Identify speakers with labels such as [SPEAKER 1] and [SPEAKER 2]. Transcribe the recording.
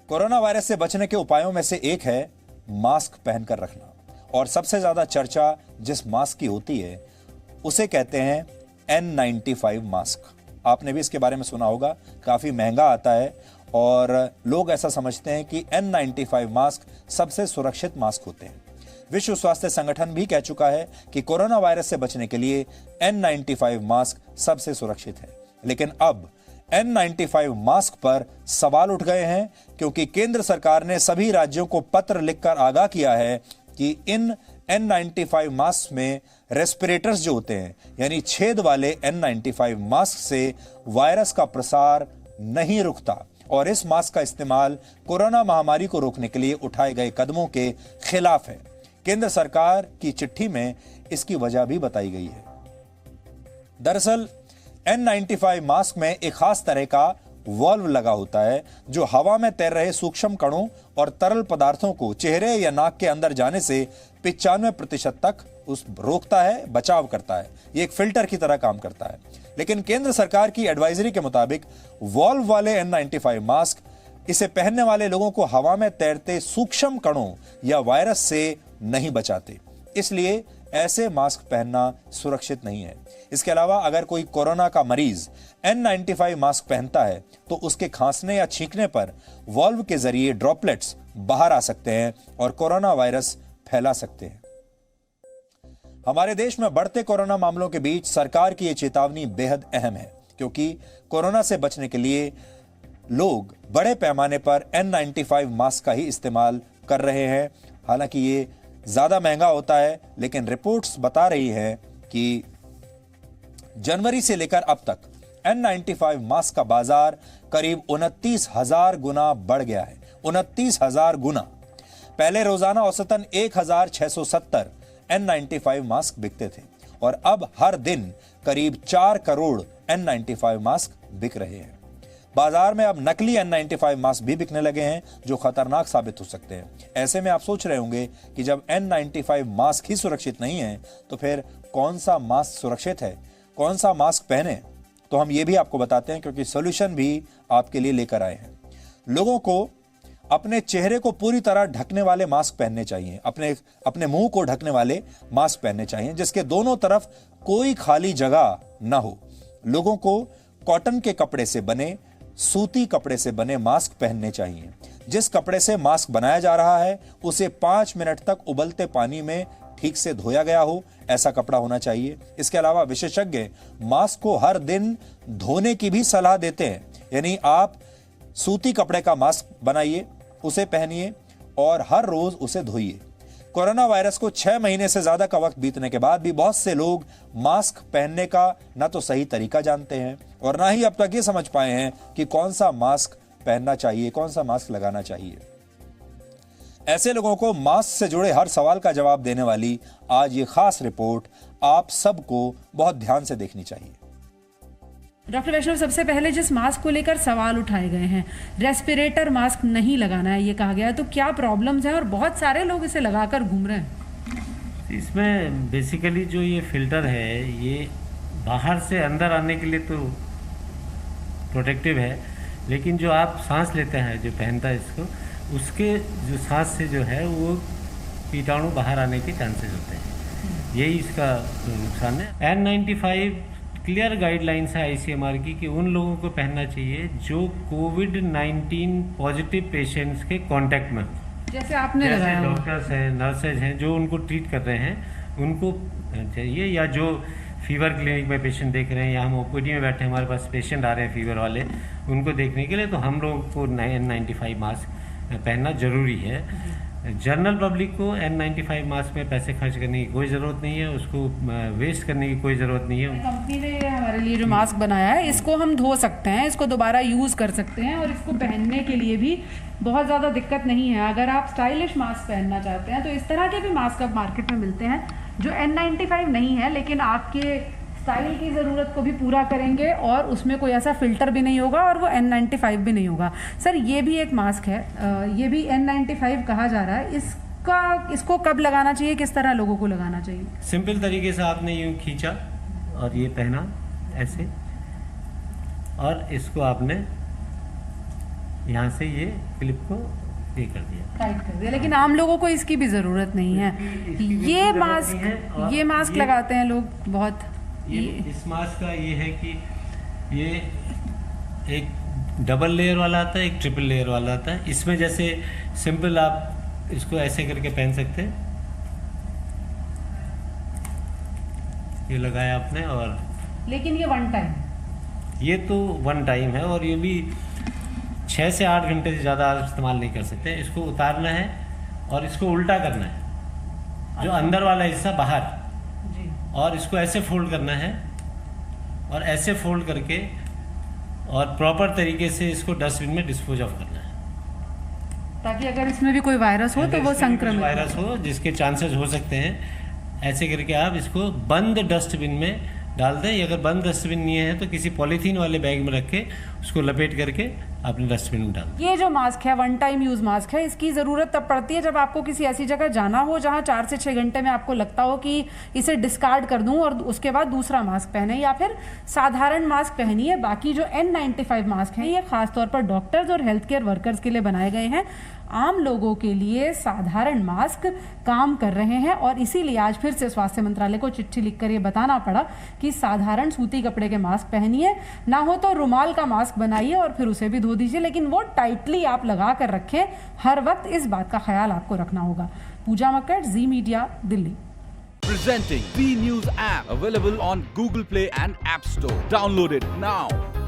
[SPEAKER 1] Corona virus से बचने के उपायों में से एक है मास्क पहनकर रखना। और सबसे ज्यादा चर्चा जिस मास्क की होती है उसे कहते हैं N95 मास्क। आपने भी इसके बारे में सुना होगा, काफी महंगा आता है और लोग ऐसा समझते हैं कि N95 मास्क सबसे सुरक्षित मास्क होते हैं। विश्व स्वास्थ्य संगठन भी कह चुका है कि कोरोना वायरस से बचने के लिए N95 मास्क सबसे सुरक्षित है। लेकिन अब N95 मास्क पर सवाल उठ गए हैं क्योंकि केंद्र सरकार ने सभी राज्यों को पत्र लिखकर आगाह किया है कि इन N95 मास्क में रेस्पिरेटर्स जो होते हैं, यानी छेद वाले N95 मास्क से वायरस का प्रसार नहीं रुकता और इस मास्क का इस्तेमाल कोरोना महामारी को रोकने के लिए उठाए गए कदमों के खिलाफ है। केंद्र सरकार की चिट्ठी में इसकी वजह भी बताई गई है। दरअसल N95 मास्क में एक खास तरह का वॉल्व लगा होता है जो हवा में तैर रहे सूक्ष्म कणों और तरल पदार्थों को चेहरे या नाक के अंदर जाने से 95% तक उस रोकता है, बचाव करता है। ये एक फिल्टर की तरह काम करता है। लेकिन केंद्र सरकार की एडवाइजरी के मुताबिक वॉल्व वाले N95 मास्क इसे पहनने वाले लोगों को हवा में तैरते सूक्ष्म कणों या वायरस से नहीं बचाते, इसलिए ऐसे मास्क पहनना सुरक्षित नहीं है। इसके अलावा अगर कोई कोरोना का मरीज N95 मास्क पहनता है तो उसके खांसने या छींकने पर वॉल्व के जरिए ड्रॉपलेट्स बाहर आ सकते हैं और कोरोना वायरस फैला सकते हैं। हमारे देश में बढ़ते कोरोना मामलों के बीच सरकार की यह चेतावनी बेहद अहम है क्योंकि कोरोना से बचने के लिए लोग बड़े पैमाने पर N95 मास्क का ही इस्तेमाल कर रहे हैं। हालांकि ये ज्यादा महंगा होता है, लेकिन रिपोर्ट्स बता रही है कि जनवरी से लेकर अब तक N95 मास्क का बाजार करीब 29,000 गुना बढ़ गया है। 29,000 गुना। पहले रोजाना औसतन 1,670 N95 मास्क बिकते थे और अब हर दिन करीब 4 करोड़ N95 मास्क बिक रहे हैं। बाजार में अब नकली N95 मास्क भी बिकने लगे हैं जो खतरनाक साबित हो सकते हैं। ऐसे में आप सोच रहे होंगे कि जब N95 मास्क ही सुरक्षित नहीं है तो फिर कौन सा मास्क सुरक्षित है, कौन सा मास्क पहने? तो हम ये भी आपको बताते हैं क्योंकि सॉल्यूशन भी आपके लिए लेकर आए हैं। लोगों को अपने चेहरे को पूरी तरह ढकने वाले मास्क पहनने चाहिए, अपने मुंह को ढकने वाले मास्क पहनने चाहिए जिसके दोनों तरफ कोई खाली जगह ना हो। लोगों को कॉटन के कपड़े से बने, सूती कपड़े से बने मास्क पहनने चाहिए। जिस कपड़े से मास्क बनाया जा रहा है उसे 5 मिनट तक उबलते पानी में ठीक से धोया गया हो, ऐसा कपड़ा होना चाहिए। इसके अलावा विशेषज्ञ मास्क को हर दिन धोने की भी सलाह देते हैं, यानी आप सूती कपड़े का मास्क बनाइए, उसे पहनिए और हर रोज उसे धोइए। कोरोना वायरस को 6 महीने से ज्यादा का वक्त बीतने के बाद भी बहुत से लोग मास्क पहनने का ना तो सही तरीका जानते हैं और ना ही अब तक ये समझ पाए हैं कि कौन सा मास्क पहनना चाहिए, कौन सा मास्क लगाना चाहिए। ऐसे लोगों को मास्क से जुड़े हर सवाल का जवाब देने वाली आज ये खास रिपोर्ट आप सबको बहुत ध्यान से देखनी चाहिए।
[SPEAKER 2] डॉक्टर वैष्णव, सबसे पहले जिस मास्क को लेकर सवाल उठाए गए हैं, रेस्पिरेटर मास्क नहीं लगाना है ये कहा गया है, तो क्या प्रॉब्लम्स हैं और बहुत सारे लोग इसे लगाकर घूम रहे हैं?
[SPEAKER 3] इसमें बेसिकली जो ये फिल्टर है ये बाहर से अंदर आने के लिए तो प्रोटेक्टिव है, लेकिन जो आप सांस लेते हैं, जो पहनता है इसको, उसके जो सांस से जो है वो कीटाणु बाहर आने के चांसेस होते हैं। यही इसका नुकसान है। N95 क्लियर गाइडलाइंस है ICMR की कि उन लोगों को पहनना चाहिए जो कोविड-19 पॉजिटिव पेशेंट्स के कांटेक्ट में,
[SPEAKER 2] जैसे आपने लगाया,
[SPEAKER 3] डॉक्टर्स हैं, नर्सेज हैं जो उनको ट्रीट कर रहे हैं, उनको चाहिए, या जो फीवर क्लिनिक में पेशेंट देख रहे हैं, या हम OPD में बैठे हमारे पास पेशेंट आ रहे हैं फीवर वाले, उनको देखने के लिए, तो हम लोग को N95 मास्क पहनना जरूरी है। जनरल पब्लिक को N95 मास्क में पैसे खर्च करने की कोई ज़रूरत नहीं है, उसको वेस्ट करने की कोई ज़रूरत नहीं है।
[SPEAKER 2] कंपनी ने हमारे लिए जो मास्क बनाया है इसको हम धो सकते हैं, इसको दोबारा यूज़ कर सकते हैं और इसको पहनने के लिए भी बहुत ज़्यादा दिक्कत नहीं है। अगर आप स्टाइलिश मास्क पहनना चाहते हैं तो इस तरह के भी मास्क अब मार्केट में मिलते हैं जो N95 नहीं है लेकिन आपके स्टाइल की ज़रूरत को भी पूरा करेंगे और उसमें कोई ऐसा फिल्टर भी नहीं होगा और वो N95 भी नहीं होगा। सर, ये भी एक मास्क है, ये भी N95 कहा जा रहा है, इसको कब लगाना चाहिए, किस तरह लोगों को लगाना चाहिए?
[SPEAKER 3] सिंपल तरीके से आपने यूँ खींचा और ये पहना ऐसे, और इसको आपने यहाँ से ये क्लिप को ये कर दिया,
[SPEAKER 2] टाइट कर दिया। लेकिन आम लोगों को इसकी भी जरूरत नहीं है।
[SPEAKER 3] इसकी
[SPEAKER 2] ये
[SPEAKER 3] बिल्कुल जरूरत
[SPEAKER 2] मास्क,
[SPEAKER 3] नहीं है। और
[SPEAKER 2] ये मास्क लगाते हैं लोग बहुत।
[SPEAKER 3] इस मास्क का ये है कि ये एक डबल लेयर वाला आता है, एक ट्रिपल लेयर वाला आता है। इसमें जैसे सिंपल आप इसको ऐसे करके पहन सकते हैं, ये लगाया आपने, और
[SPEAKER 2] लेकिन ये वन टाइम,
[SPEAKER 3] ये तो वन टाइम है, और ये भी 6 से 8 घंटे से ज़्यादा आप इस्तेमाल नहीं कर सकते। इसको उतारना है और इसको उल्टा करना है, जो अंदर वाला हिस्सा बाहर,
[SPEAKER 2] जी,
[SPEAKER 3] और इसको ऐसे फोल्ड करना है, और ऐसे फोल्ड करके और प्रॉपर तरीके से इसको डस्टबिन में डिस्पोज ऑफ करना है,
[SPEAKER 2] ताकि अगर इसमें भी कोई वायरस हो तो वो
[SPEAKER 3] अगर इसमें कुछ
[SPEAKER 2] संक्रमित
[SPEAKER 3] वायरस हो जिसके चांसेस हो सकते हैं। ऐसे करके आप इसको बंद डस्टबिन में डाल दें। अगर बंद डस्टबिन नहीं है तो किसी पॉलीथीन वाले बैग में रख के उसको लपेट करके अपने डस्टबिन में डाल दें।
[SPEAKER 2] ये जो मास्क है वन टाइम यूज मास्क है, इसकी जरूरत तब पड़ती है जब आपको किसी ऐसी जगह जाना हो जहां 4 से 6 घंटे में आपको लगता हो कि इसे डिस्कार्ड कर दूं और उसके बाद दूसरा मास्क पहने, या फिर साधारण मास्क पहनिए। बाकी जो N95 मास्क हैं ये खासतौर पर डॉक्टर्स और हेल्थ केयर वर्कर्स के लिए बनाए गए हैं। आम लोगों के लिए साधारण मास्क काम कर रहे हैं, और इसीलिए आज फिर से स्वास्थ्य मंत्रालय को चिट्ठी लिखकर ये बताना पड़ा कि साधारण सूती कपड़े के मास्क पहनिए, ना हो तो रुमाल का मास्क बनाइए और फिर उसे भी धो दीजिए, लेकिन वो टाइटली आप लगा कर रखें। हर वक्त इस बात का ख्याल आपको रखना होगा। Pooja Makkar, Zee media, Delhi.
[SPEAKER 4] Presenting V News app, available on Google Play and App Store. Download it now.